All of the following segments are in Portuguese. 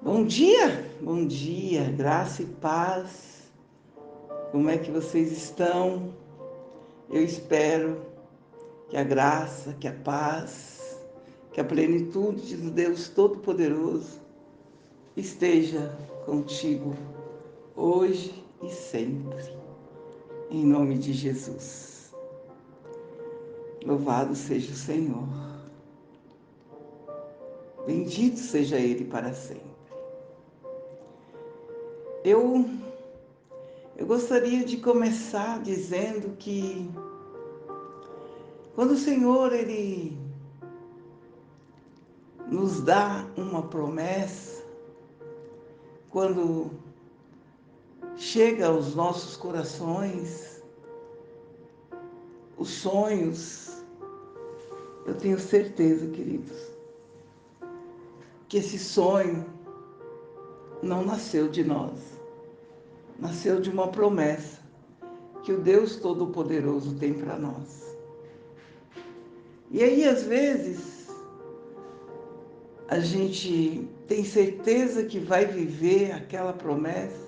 Bom dia, graça e paz. Como é que vocês estão? Eu espero que a graça, que a paz, que a plenitude do Deus Todo-Poderoso esteja contigo hoje e sempre, em nome de Jesus. Louvado seja o Senhor. Bendito seja Ele para sempre. Eu gostaria de começar dizendo que quando o Senhor, Ele nos dá uma promessa, quando chega aos nossos corações, os sonhos, eu tenho certeza, queridos, que esse sonho não nasceu de nós, nasceu de uma promessa que o Deus Todo-Poderoso tem para nós. E aí, às vezes, a gente tem certeza que vai viver aquela promessa,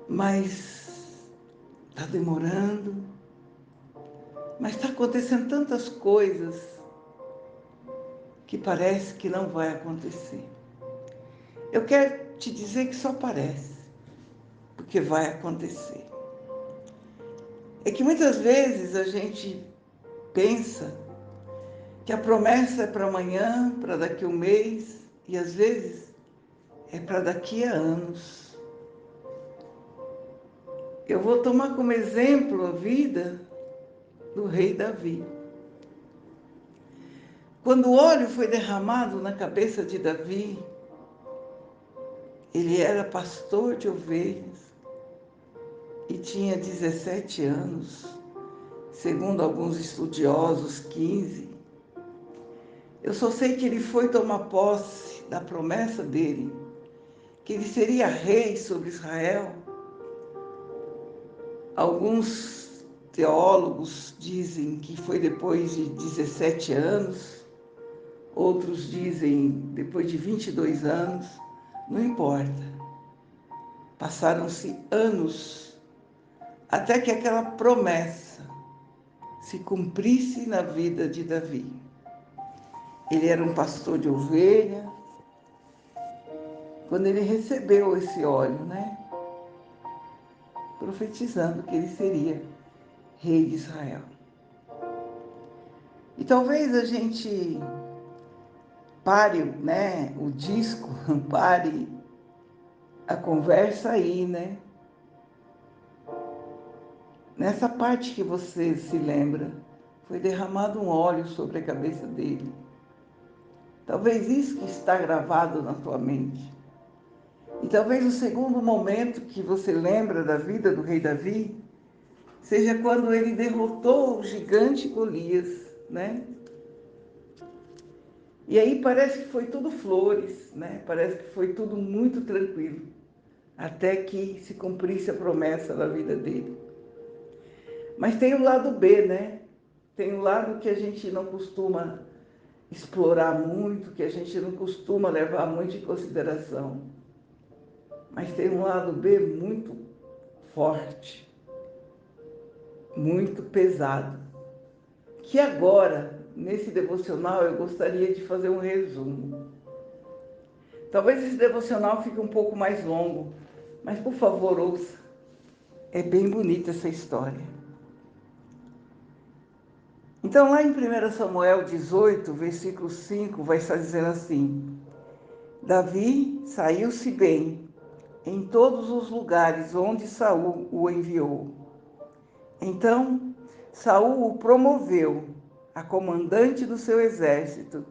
mas está demorando, mas está acontecendo tantas coisas que parece que não vai acontecer. Eu quero te dizer que só parece, porque vai acontecer. É que muitas vezes a gente pensa que a promessa é para amanhã, para daqui a um mês, e às vezes é para daqui a anos. Eu vou tomar como exemplo a vida do rei Davi. Quando o óleo foi derramado na cabeça de Davi, ele era pastor de ovelhas e tinha 17 anos, segundo alguns estudiosos, 15. Eu só sei que ele foi tomar posse da promessa dele, que ele seria rei sobre Israel. Alguns teólogos dizem que foi depois de 17 anos, outros dizem depois de 22 anos, não importa. Passaram-se anos até que aquela promessa se cumprisse na vida de Davi. Ele era um pastor de ovelha. Quando ele recebeu esse óleo, profetizando que ele seria rei de Israel. E talvez a gente pare, o disco, pare a conversa aí, Nessa parte que você se lembra, foi derramado um óleo sobre a cabeça dele. Talvez isso que está gravado na tua mente. E talvez o segundo momento que você lembra da vida do rei Davi seja quando ele derrotou o gigante Golias, E aí parece que foi tudo flores, Parece que foi tudo muito tranquilo, até que se cumprisse a promessa da vida dele. Mas tem o lado B, Tem o lado que a gente não costuma explorar muito, que a gente não costuma levar muito em consideração. Mas tem um lado B muito forte, muito pesado, que agora, nesse devocional, eu gostaria de fazer um resumo. Talvez esse devocional fique um pouco mais longo, mas por favor, ouça. É bem bonita essa história. Então, lá em 1 Samuel 18, versículo 5, vai estar dizendo assim: Davi saiu-se bem em todos os lugares onde Saul o enviou. Então, Saul o promoveu a comandante do seu exército.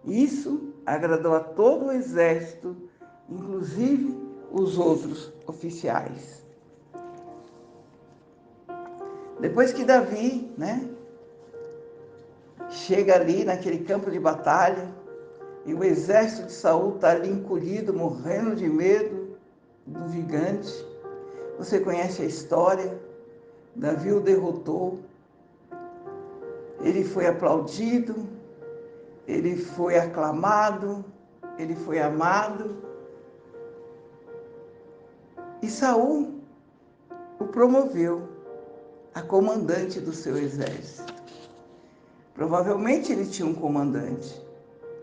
Isso agradou a todo o exército, inclusive os outros oficiais. Depois que Davi, chega ali naquele campo de batalha, e o exército de Saul está ali encolhido, morrendo de medo do gigante. Você conhece a história? Davi o derrotou, ele foi aplaudido, ele foi aclamado, ele foi amado, e Saul o promoveu a comandante do seu exército. Provavelmente ele tinha um comandante,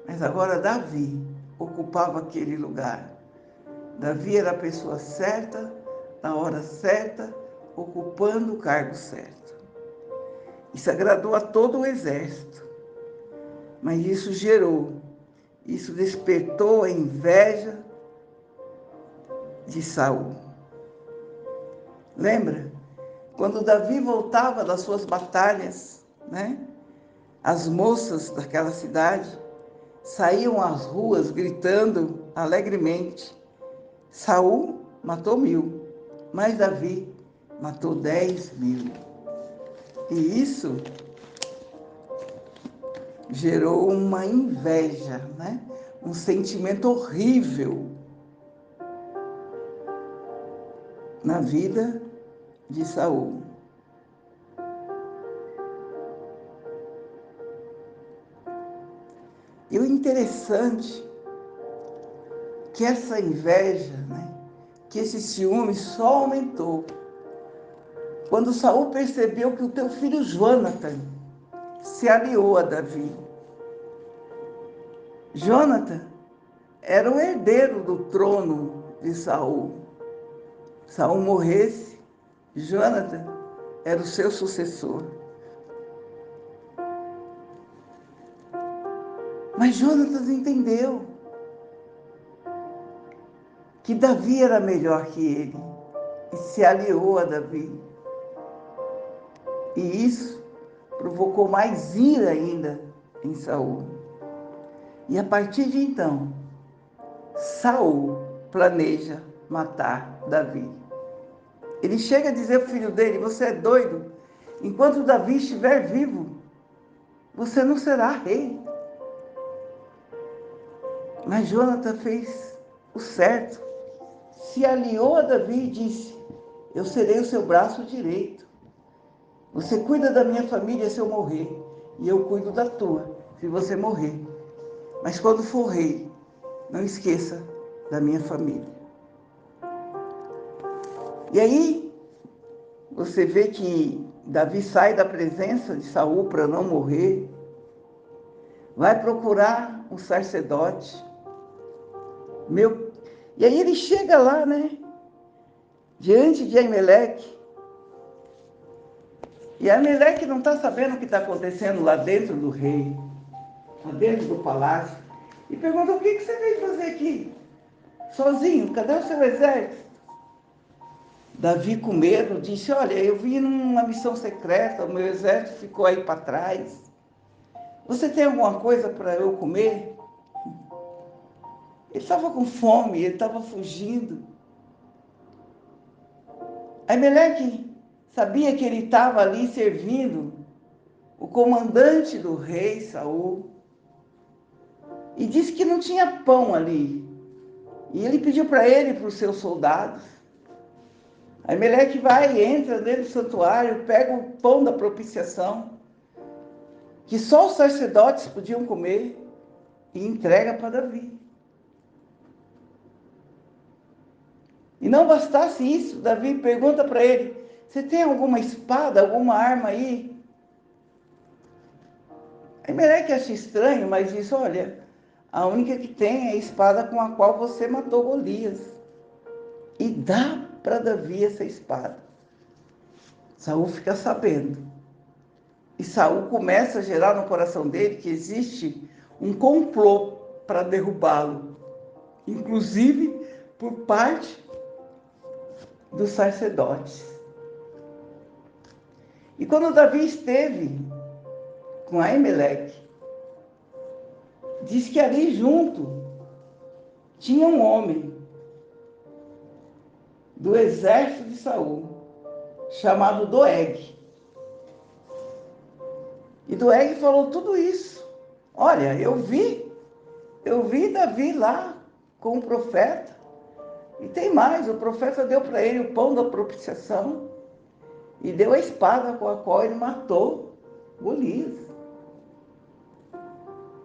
mas agora Davi ocupava aquele lugar. Davi era a pessoa certa, na hora certa, ocupando o cargo certo. Isso agradou a todo o exército, mas isso despertou a inveja de Saul. Lembra? Quando Davi voltava das suas batalhas, né? As moças daquela cidade saíam às ruas gritando alegremente. Saul matou 1000, mas Davi matou 10.000. E isso gerou uma inveja, né? Um sentimento horrível na vida de Saul. E o interessante é que essa inveja, né? Que esse ciúme só aumentou quando Saul percebeu que o teu filho Jonathan se aliou a Davi. Jonathan era o herdeiro do trono de Saul. Saul morresse, Jonathan era o seu sucessor. Mas Jonathan entendeu que Davi era melhor que ele e se aliou a Davi. E isso provocou mais ira ainda em Saul. E a partir de então, Saul planeja matar Davi. Ele chega a dizer ao filho dele: você é doido? Enquanto Davi estiver vivo, você não será rei. Mas Jonathan fez o certo. Se aliou a Davi e disse: eu serei o seu braço direito. Você cuida da minha família se eu morrer, e eu cuido da tua se você morrer. Mas quando for rei, não esqueça da minha família. E aí, você vê que Davi sai da presença de Saul para não morrer, vai procurar um sacerdote. E aí ele chega lá, né? Diante de Aimeleque. E Aimeleque não está sabendo o que está acontecendo lá dentro do rei, lá dentro do palácio. E pergunta: o que você veio fazer aqui? Sozinho? Cadê o seu exército? Davi, com medo, disse: olha, eu vim numa missão secreta, o meu exército ficou aí para trás. Você tem alguma coisa para eu comer? Ele estava com fome, ele estava fugindo. Aimeleque sabia que ele estava ali servindo o comandante do rei Saul e disse que não tinha pão ali. E ele pediu para ele e para os seus soldados. Aimeleque vai, entra dentro do santuário, pega o pão da propiciação, que só os sacerdotes podiam comer, e entrega para Davi. E não bastasse isso, Davi pergunta para ele: você tem alguma espada, alguma arma aí? Aimeleque acha estranho, mas diz: olha, a única que tem é a espada com a qual você matou Golias. E dá para Davi essa espada. Saul fica sabendo. E Saul começa a gerar no coração dele que existe um complô para derrubá-lo, inclusive por parte dos sacerdotes. E quando Davi esteve com Aimeleque, diz que ali junto tinha um homem do exército de Saul, chamado Doeg. E Doeg falou tudo isso. Olha, eu vi Davi lá com o profeta. E tem mais, o profeta deu para ele o pão da propiciação e deu a espada com a qual ele matou Golias.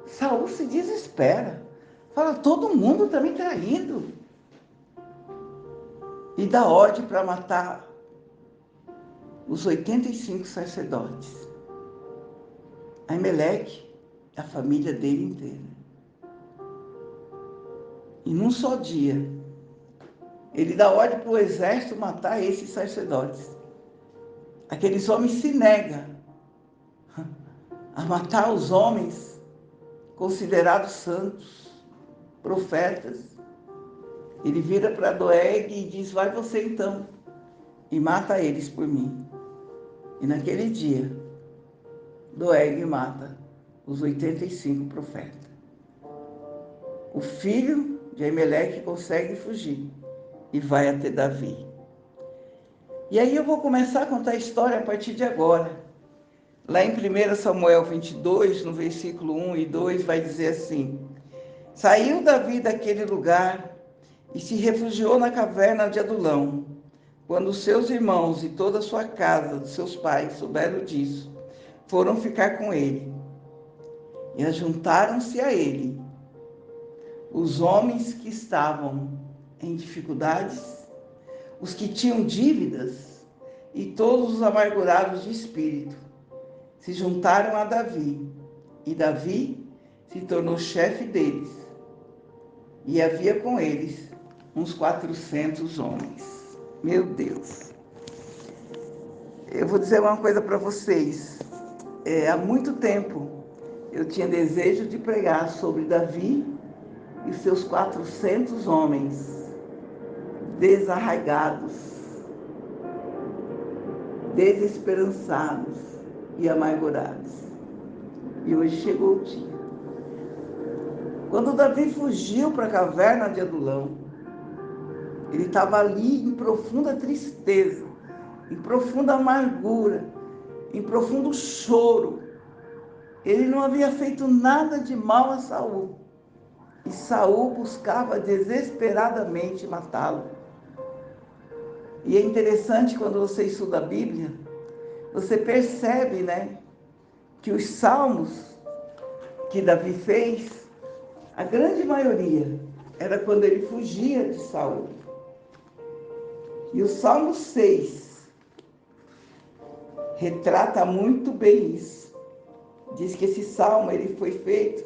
Saul se desespera. Fala, todo mundo está me traindo. E dá ordem para matar os 85 sacerdotes. Aimeleque, a família dele inteira. E num só dia, ele dá ordem para o exército matar esses sacerdotes. Aqueles homens se negam a matar os homens considerados santos, profetas. Ele vira para Doeg e diz, vai você então, e mata eles por mim. E naquele dia, Doeg mata os 85 profetas. O filho de Aimeleque consegue fugir e vai até Davi. E aí eu vou começar a contar a história a partir de agora. Lá em 1 Samuel 22, no versículo 1 e 2, vai dizer assim: Saiu Davi daquele lugar e se refugiou na caverna de Adulão. Quando seus irmãos e toda a sua casa, dos seus pais, souberam disso, foram ficar com ele. E ajuntaram-se a ele os homens que estavam em dificuldades, os que tinham dívidas e todos os amargurados de espírito. Se juntaram a Davi, e Davi se tornou chefe deles. E havia com eles uns 400 homens. Meu Deus! Eu vou dizer uma coisa para vocês. Há muito tempo eu tinha desejo de pregar sobre Davi e seus 400 homens desarraigados, desesperançados e amargurados. E hoje chegou o dia. Quando Davi fugiu para a caverna de Adulão, ele estava ali em profunda tristeza, em profunda amargura, em profundo choro. Ele não havia feito nada de mal a Saul. E Saul buscava desesperadamente matá-lo. E é interessante quando você estuda a Bíblia, você percebe, né, que os salmos que Davi fez, a grande maioria era quando ele fugia de Saul. E o Salmo 6 retrata muito bem isso. Diz que esse salmo ele foi feito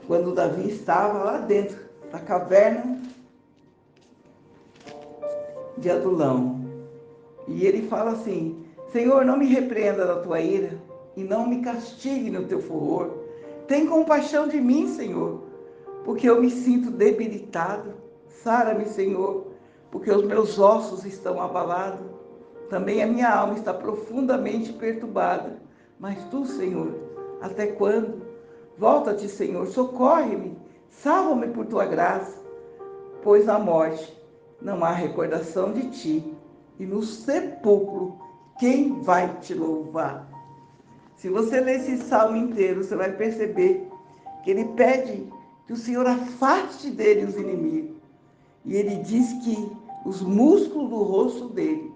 quando Davi estava lá dentro da caverna de Adulão. E ele fala assim: Senhor, não me repreenda da tua ira e não me castigue no teu furor. Tem compaixão de mim, Senhor, porque eu me sinto debilitado. Sara-me, Senhor, porque os meus ossos estão abalados. Também a minha alma está profundamente perturbada. Mas tu, Senhor, até quando? Volta-te, Senhor, socorre-me, salva-me por tua graça, pois na morte não há recordação de ti, e no sepulcro quem vai te louvar? Se você ler esse salmo inteiro, você vai perceber que ele pede que o Senhor afaste dele os inimigos. E ele diz que os músculos do rosto dele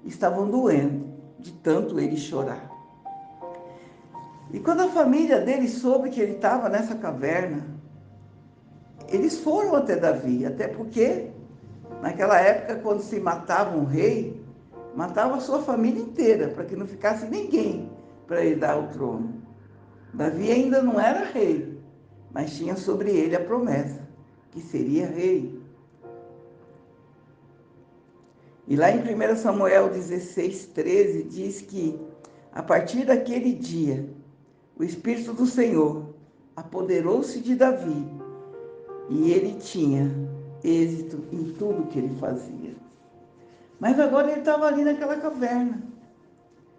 estavam doendo, de tanto ele chorar. E quando a família dele soube que ele estava nessa caverna, eles foram até Davi, até porque naquela época, quando se matava um rei, matava a sua família inteira, para que não ficasse ninguém para ele dar o trono. Davi ainda não era rei, mas tinha sobre ele a promessa que seria rei. E lá em 1 Samuel 16:13 diz que a partir daquele dia, o Espírito do Senhor apoderou-se de Davi e ele tinha êxito em tudo que ele fazia. Mas agora ele estava ali naquela caverna,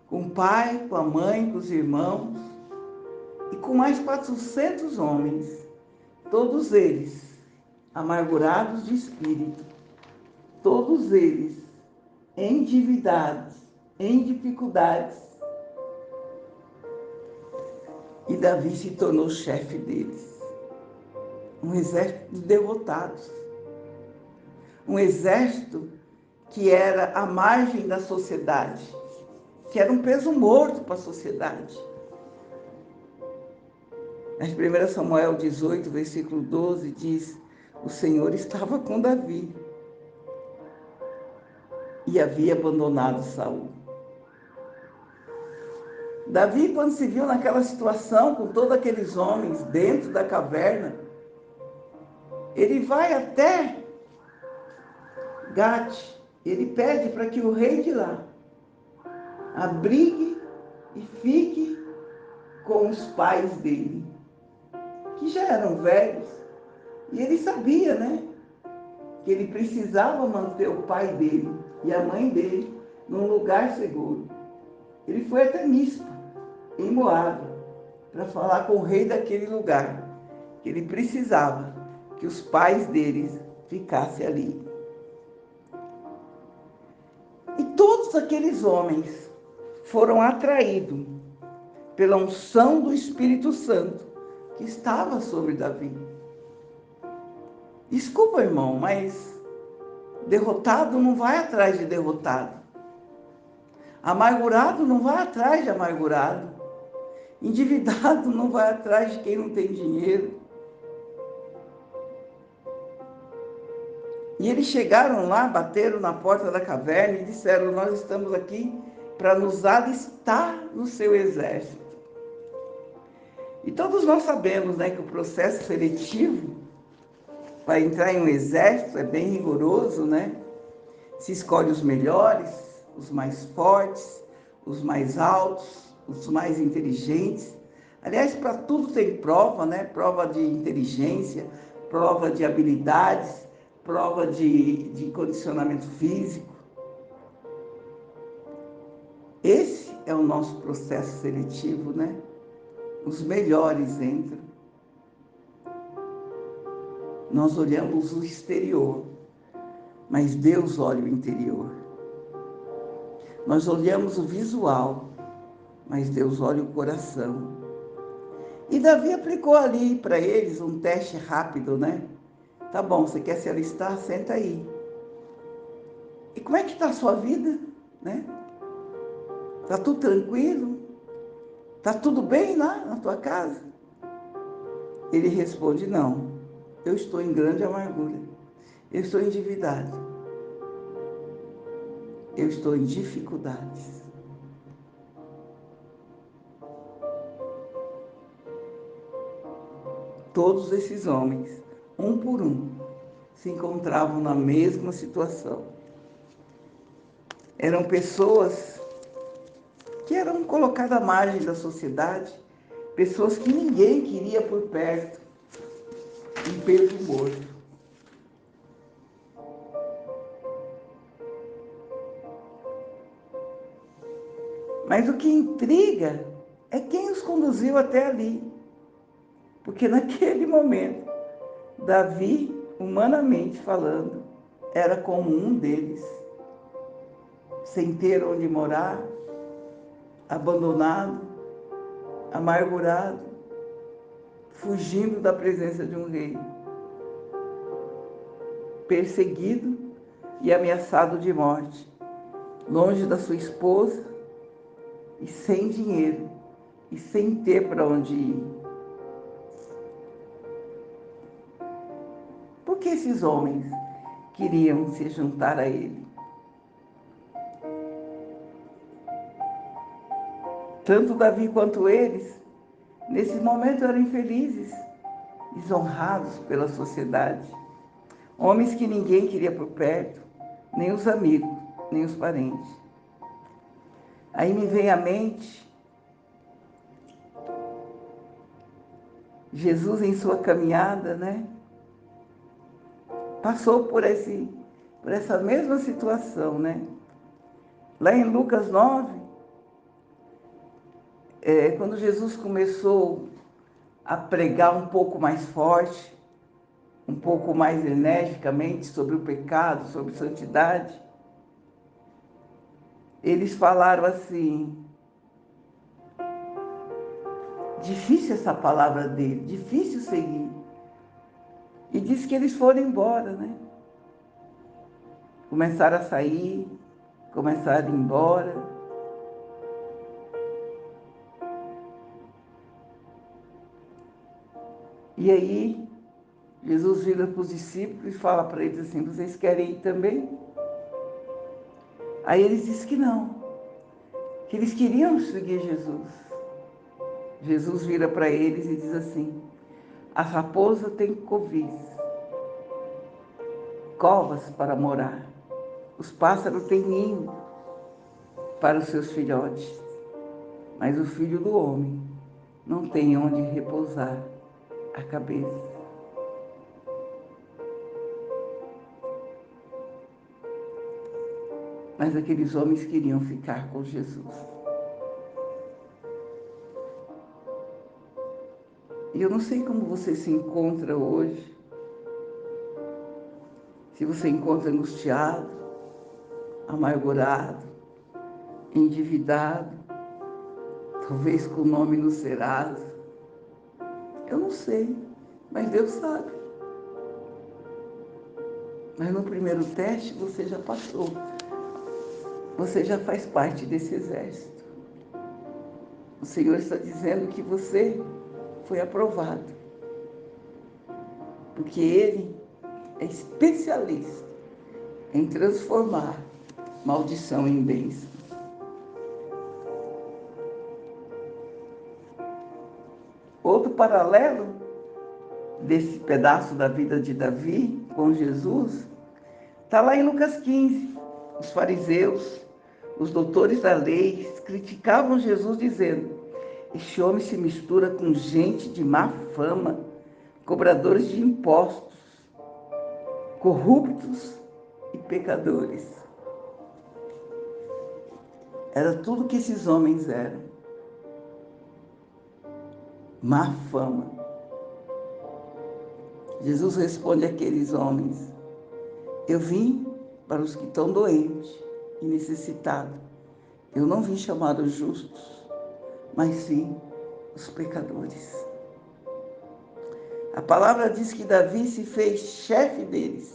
com o pai, com a mãe, com os irmãos e com mais 400 homens, todos eles amargurados de espírito, todos eles endividados, em dificuldades. E Davi se tornou chefe deles. Um exército de derrotados. Um exército que era à margem da sociedade, que era um peso morto para a sociedade. Mas 1 Samuel 18, versículo 12, diz: o Senhor estava com Davi e havia abandonado Saul. Davi, quando se viu naquela situação, com todos aqueles homens dentro da caverna, ele vai até Gate, ele pede para que o rei de lá abrigue e fique com os pais dele, que já eram velhos, e ele sabia, né, que ele precisava manter o pai dele e a mãe dele num lugar seguro. Ele foi até Mispa, em Moabe, para falar com o rei daquele lugar, que ele precisava que os pais deles ficassem ali. E todos aqueles homens foram atraídos pela unção do Espírito Santo que estava sobre Davi. Desculpa, irmão, mas derrotado não vai atrás de derrotado. Amargurado não vai atrás de amargurado. Endividado não vai atrás de quem não tem dinheiro. E eles chegaram lá, bateram na porta da caverna e disseram: nós estamos aqui para nos alistar no seu exército. E todos nós sabemos, né, que o processo seletivo para entrar em um exército é bem rigoroso, né? Se escolhe os melhores, os mais fortes, os mais altos, os mais inteligentes. Aliás, para tudo tem prova, né? Prova de inteligência, prova de habilidades, prova de condicionamento físico. Esse é o nosso processo seletivo, né? Os melhores entram. Nós olhamos o exterior, mas Deus olha o interior. Nós olhamos o visual, mas Deus olha o coração. E Davi aplicou ali para eles um teste rápido, né? Tá bom, você quer se alistar? Senta aí. E como é que está a sua vida, né? Tá tudo tranquilo? Tá tudo bem lá na tua casa? Ele responde: não, eu estou em grande amargura. Eu estou endividado. Eu estou em dificuldades. Todos esses homens, um por um, se encontravam na mesma situação. Eram pessoas que eram colocadas à margem da sociedade, pessoas que ninguém queria por perto, um peso morto. Mas o que intriga é quem os conduziu até ali. Porque naquele momento, Davi, humanamente falando, era como um deles, sem ter onde morar, abandonado, amargurado, fugindo da presença de um rei, perseguido e ameaçado de morte, longe da sua esposa e sem dinheiro e sem ter para onde ir. Por que esses homens queriam se juntar a ele? Tanto Davi quanto eles, nesse momento, eram infelizes, desonrados pela sociedade. Homens que ninguém queria por perto, nem os amigos, nem os parentes. Aí me vem à mente Jesus em sua caminhada, né? Passou por essa mesma situação, né? Lá em Lucas 9, quando Jesus começou a pregar um pouco mais forte, um pouco mais energicamente sobre o pecado, sobre santidade, eles falaram assim, difícil essa palavra dele, difícil seguir. E diz que eles foram embora, né? Começaram a sair, começaram a ir embora. E aí, Jesus vira para os discípulos e fala para eles assim: vocês querem ir também? Aí eles dizem que não, que eles queriam seguir Jesus. Jesus vira para eles e diz assim: a raposa tem covis, covas para morar, os pássaros têm ninho para os seus filhotes, mas o Filho do Homem não tem onde repousar a cabeça. Mas aqueles homens queriam ficar com Jesus. E eu não sei como você se encontra hoje, se você encontra angustiado, amargurado, endividado, talvez com o nome no Serasa. Eu não sei, mas Deus sabe. Mas no primeiro teste você já passou. Você já faz parte desse exército. O Senhor está dizendo que você foi aprovado. Porque Ele é especialista em transformar maldição em bênção. Outro paralelo desse pedaço da vida de Davi com Jesus está lá em Lucas 15. Os fariseus, os doutores da lei, criticavam Jesus dizendo: este homem se mistura com gente de má fama, cobradores de impostos, corruptos e pecadores. Era tudo que esses homens eram. Má fama. Jesus responde àqueles homens: eu vim para os que estão doentes e necessitados. Eu não vim chamar os justos, mas sim os pecadores. A palavra diz que Davi se fez chefe deles,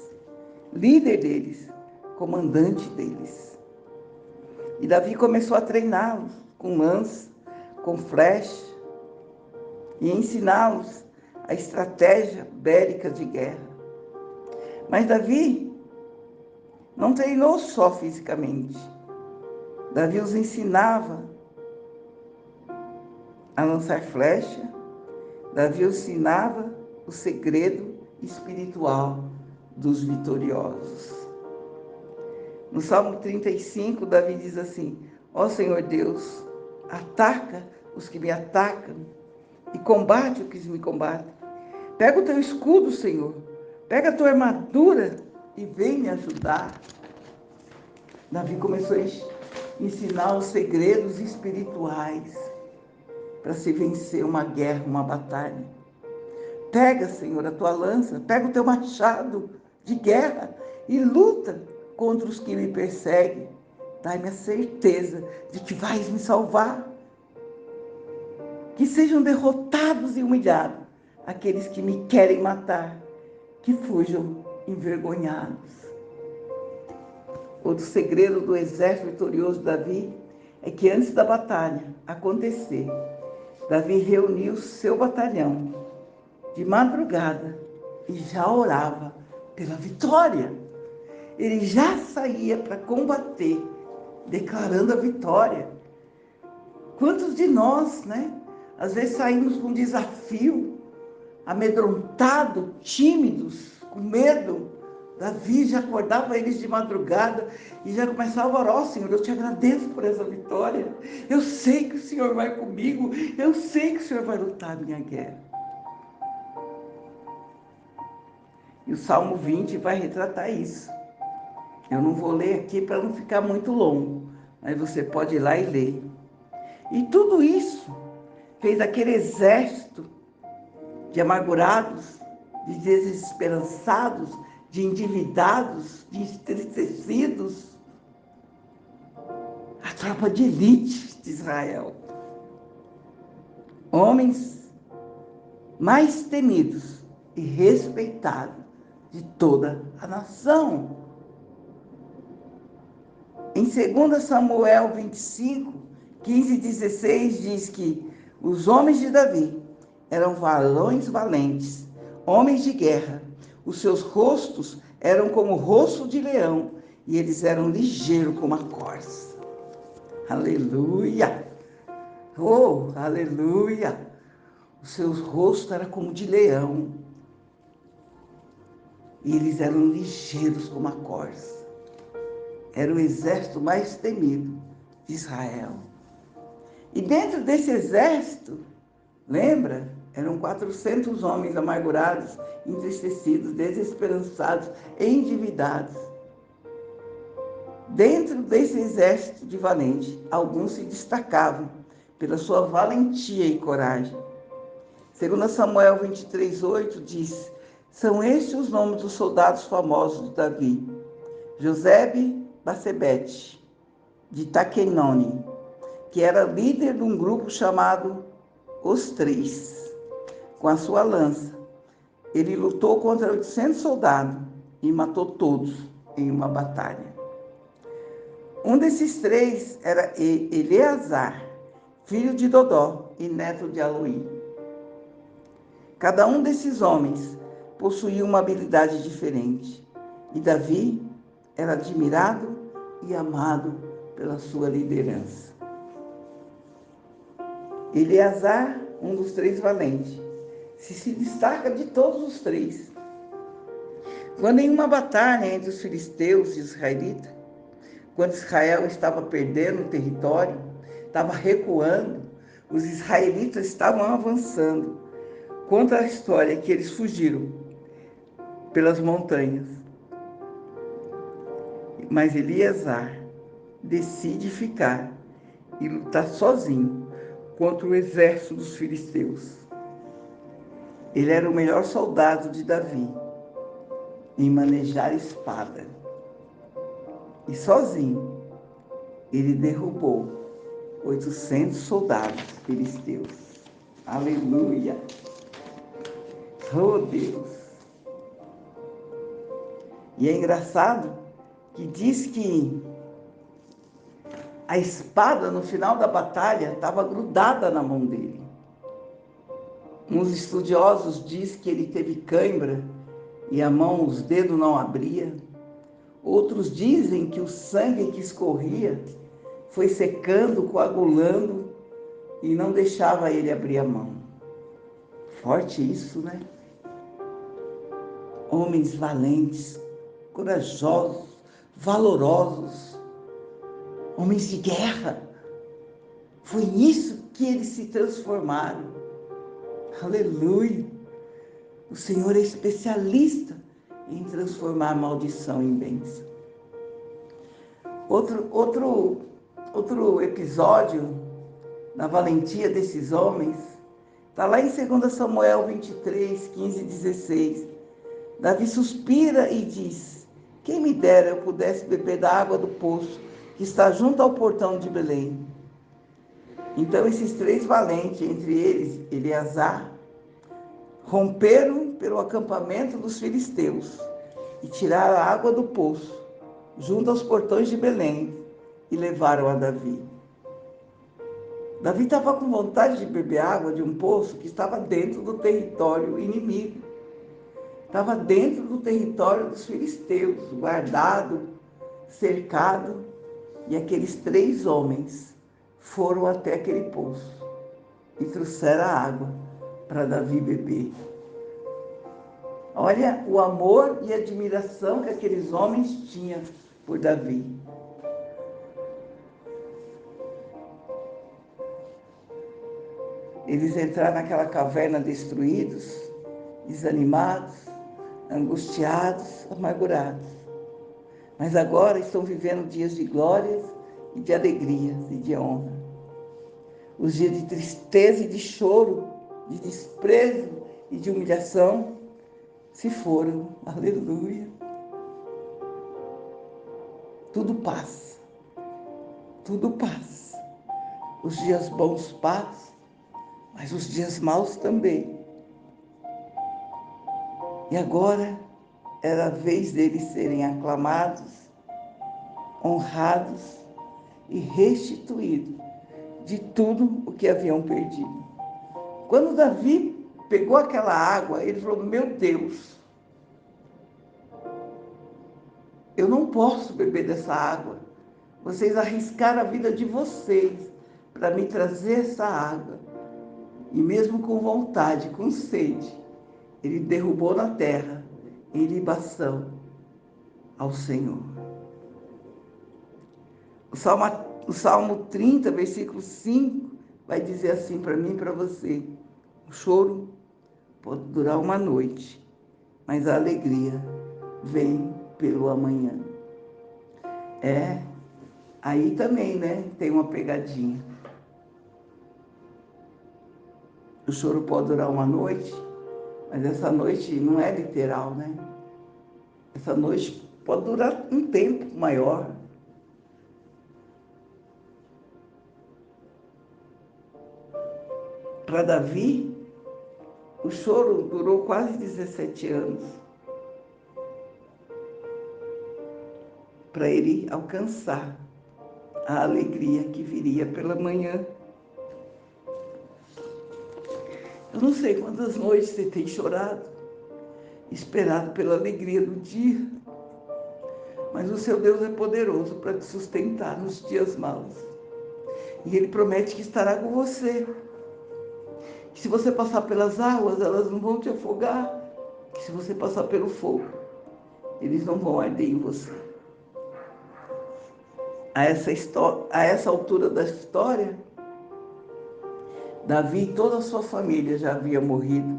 líder deles, comandante deles. E Davi começou a treiná-los com lança, com flecha, e ensiná-los a estratégia bélica de guerra. Mas Davi não treinou só fisicamente. Davi os ensinava a lançar flecha. Davi os ensinava o segredo espiritual dos vitoriosos. No Salmo 35, Davi diz assim: ó Senhor Deus, ataca os que me atacam e combate os que me combatem. Pega o teu escudo, Senhor, pega a tua armadura e vem me ajudar. Davi começou a ensinar os segredos espirituais para se vencer uma guerra, uma batalha. Pega, Senhor, a tua lança, pega o teu machado de guerra e luta contra os que me perseguem. Dai-me a certeza de que vais me salvar. Que sejam derrotados e humilhados aqueles que me querem matar, que fujam envergonhados. Outro segredo do exército vitorioso de Davi é que antes da batalha acontecer, Davi reuniu seu batalhão de madrugada e já orava pela vitória. Ele já saía para combater, declarando a vitória. Quantos de nós, né? Às vezes saímos com um desafio, amedrontado, tímidos, com medo. Davi já acordava eles de madrugada e já começava a orar: ó Senhor, eu te agradeço por essa vitória. Eu sei que o Senhor vai comigo, eu sei que o Senhor vai lutar a minha guerra. E o Salmo 20 vai retratar isso. Eu não vou ler aqui para não ficar muito longo, mas você pode ir lá e ler. E tudo isso fez aquele exército de amargurados, de desesperançados, de endividados, de entristecidos, a tropa de elite de Israel. Homens mais temidos e respeitados de toda a nação. Em 2 Samuel 25, 15 e 16, diz que os homens de Davi eram varões valentes, homens de guerra. Os seus rostos eram como o rosto de leão, e eles eram ligeiros como a corça. Aleluia! Oh, aleluia! Os seus rostos eram como de leão, e eles eram ligeiros como a corça. Era o exército mais temido de Israel. E dentro desse exército, lembra? Eram 400 homens amargurados, entristecidos, desesperançados, endividados. Dentro desse exército de valentes, alguns se destacavam pela sua valentia e coragem. Segundo Samuel 23:8 diz: são estes os nomes dos soldados famosos de Davi: Josebe Basebete, de Taquenone, que era líder de um grupo chamado Os Três. Com a sua lança, ele lutou contra 800 soldados e matou todos em uma batalha. Um desses três era Eleazar, filho de Dodó e neto de Aluí. Cada um desses homens possuía uma habilidade diferente, e Davi era admirado e amado pela sua liderança. Eleazar, um dos três valentes, se destaca de todos os três. Quando em uma batalha entre os filisteus e os israelitas, quando Israel estava perdendo o território, estava recuando, os israelitas estavam avançando. Conta a história que eles fugiram pelas montanhas. Mas Eleazar decide ficar e lutar sozinho contra o exército dos filisteus. Ele era o melhor soldado de Davi em manejar espada. E sozinho ele derrubou 800 soldados filisteus. Aleluia! Oh, Deus! E é engraçado que diz que a espada no final da batalha estava grudada na mão dele. Uns estudiosos dizem que ele teve cãibra e a mão, os dedos não abria. Outros dizem que o sangue que escorria foi secando, coagulando e não deixava ele abrir a mão. Forte isso, né? Homens valentes, corajosos, valorosos, homens de guerra. Foi nisso que eles se transformaram. Aleluia! O Senhor é especialista em transformar a maldição em bênção. Outro episódio da valentia desses homens está lá em 2 Samuel 23, 15 e 16. Davi suspira e diz: quem me dera eu pudesse beber da água do poço que está junto ao portão de Belém. Então esses três valentes, entre eles Eleazar, romperam pelo acampamento dos filisteus e tiraram a água do poço junto aos portões de Belém e levaram a Davi. Davi estava com vontade de beber água de um poço que estava dentro do território inimigo. Estava dentro do território dos filisteus, guardado, cercado, e aqueles três homens foram até aquele poço e trouxeram a água para Davi beber. Olha o amor e a admiração que aqueles homens tinham por Davi. Eles entraram naquela caverna destruídos, desanimados, angustiados, amargurados. Mas agora estão vivendo dias de glórias e de alegrias e de honra. Os dias de tristeza e de choro, de desprezo e de humilhação se foram. Aleluia! Tudo passa. Tudo passa. Os dias bons passam, mas os dias maus também. E agora era a vez deles serem aclamados, honrados e restituídos de tudo o que haviam perdido. Quando Davi pegou aquela água, ele falou: meu Deus, eu não posso beber dessa água. Vocês arriscaram a vida de vocês para me trazer essa água. E mesmo com vontade, com sede, ele derrubou na terra em libação ao Senhor. O Salmo 30, versículo 5, vai dizer assim para mim e para você: o choro pode durar uma noite, mas a alegria vem pelo amanhã. Aí também, né, tem uma pegadinha. O choro pode durar uma noite, mas essa noite não é literal, né? Essa noite pode durar um tempo maior. Para Davi, o choro durou quase 17 anos. Para ele alcançar a alegria que viria pela manhã. Eu não sei quantas noites você tem chorado, esperado pela alegria do dia, mas o seu Deus é poderoso para te sustentar nos dias maus. E Ele promete que estará com você. Que se você passar pelas águas, elas não vão te afogar. Que se você passar pelo fogo, eles não vão arder em você. A essa altura da história, Davi e toda a sua família já haviam morrido,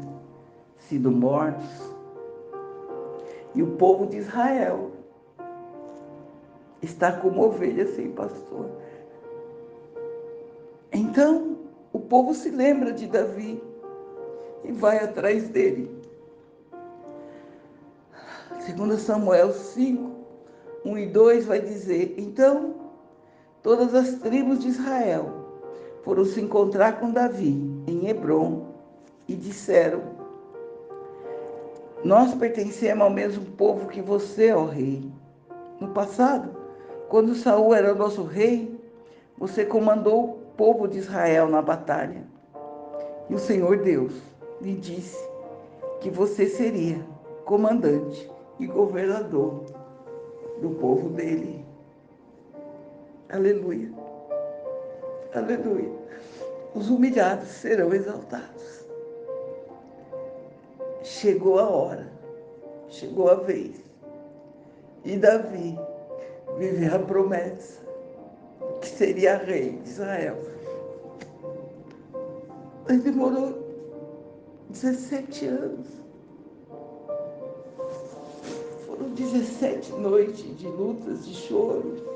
sido mortos. E o povo de Israel está como ovelha sem pastor. Então, o povo se lembra de Davi e vai atrás dele. 2 Samuel 5, 1 e 2 vai dizer: então, todas as tribos de Israel foram se encontrar com Davi em Hebrom e disseram: nós pertencemos ao mesmo povo que você, ó rei. No passado, quando Saul era nosso rei, você comandou o povo de Israel na batalha. E o Senhor Deus lhe disse que você seria comandante e governador do povo dele. Aleluia. Aleluia. Os humilhados serão exaltados. Chegou a hora, chegou a vez. E Davi viveu a promessa que seria rei de Israel. Mas demorou 17 anos. Foram 17 noites de lutas, de choro.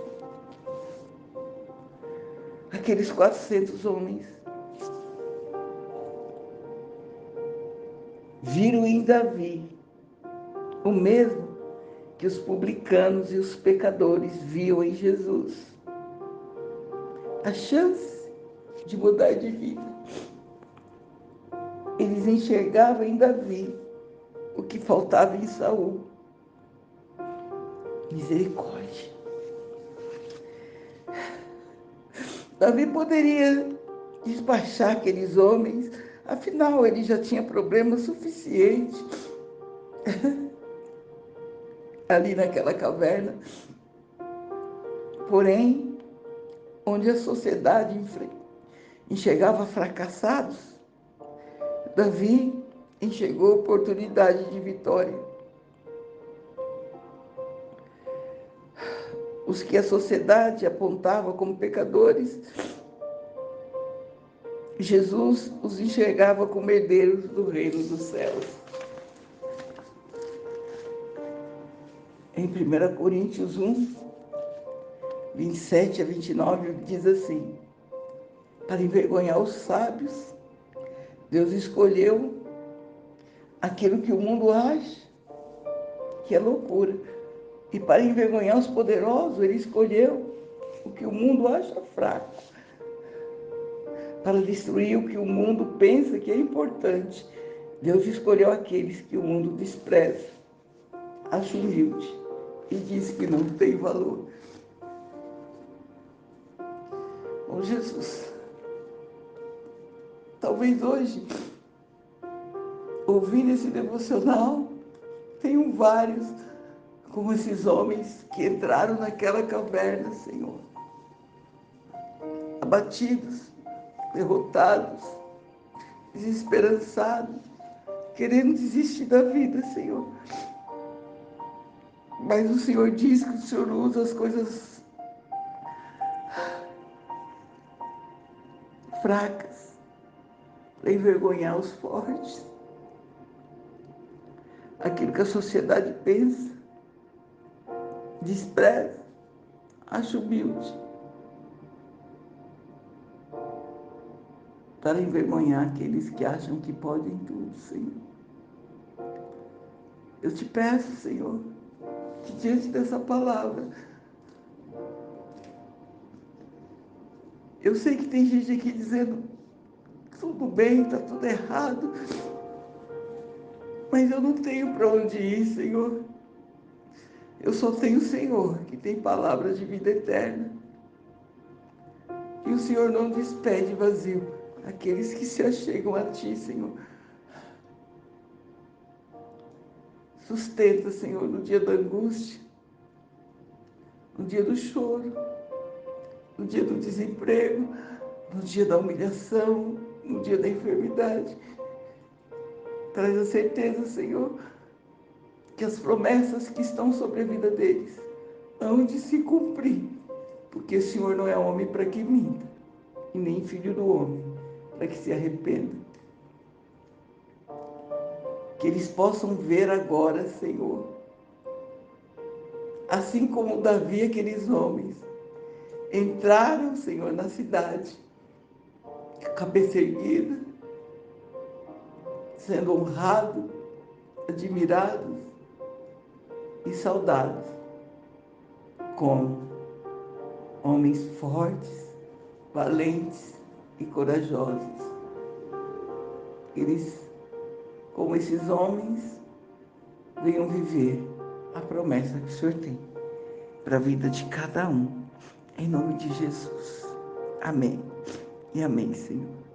Aqueles 400 homens viram em Davi o mesmo que os publicanos e os pecadores viam em Jesus. A chance de mudar de vida. Eles enxergavam em Davi o que faltava em Saul. Misericórdia. Davi poderia despachar aqueles homens, afinal ele já tinha problema suficiente ali naquela caverna. Porém, onde a sociedade enxergava fracassados, Davi enxergou oportunidade de vitória. Os que a sociedade apontava como pecadores, Jesus os enxergava como herdeiros do reino dos céus. Em 1 Coríntios 1, 27 a 29, diz assim: para envergonhar os sábios, Deus escolheu aquilo que o mundo acha que é loucura. E para envergonhar os poderosos, Ele escolheu o que o mundo acha fraco. Para destruir o que o mundo pensa que é importante, Deus escolheu aqueles que o mundo despreza, acha humilde e diz que não tem valor. Oh Jesus, talvez hoje ouvindo esse devocional, tenho vários, como esses homens que entraram naquela caverna, Senhor, abatidos, derrotados, desesperançados, querendo desistir da vida, Senhor. Mas o Senhor diz que o Senhor usa as coisas fracas para envergonhar os fortes. Aquilo que a sociedade pensa, despreza, acha humilde, para envergonhar aqueles que acham que podem tudo, Senhor. Eu te peço, Senhor, que diante dessa palavra, eu sei que tem gente aqui dizendo tudo bem, está tudo errado, mas eu não tenho para onde ir, Senhor. Eu só tenho o Senhor, que tem palavras de vida eterna. E o Senhor não despede vazio aqueles que se achegam a Ti, Senhor. Sustenta, Senhor, no dia da angústia, no dia do choro, no dia do desemprego, no dia da humilhação, no dia da enfermidade. Traz a certeza, Senhor, que as promessas que estão sobre a vida deles hão de se cumprir, porque o Senhor não é homem para que minta, e nem filho do homem para que se arrependa. Que eles possam ver agora, Senhor, assim como Davi, aqueles homens entraram, Senhor, na cidade, cabeça erguida, sendo honrados, admirados e saudados como homens fortes, valentes e corajosos. Eles, como esses homens, venham viver a promessa que o Senhor tem para a vida de cada um. Em nome de Jesus. Amém. E amém, Senhor.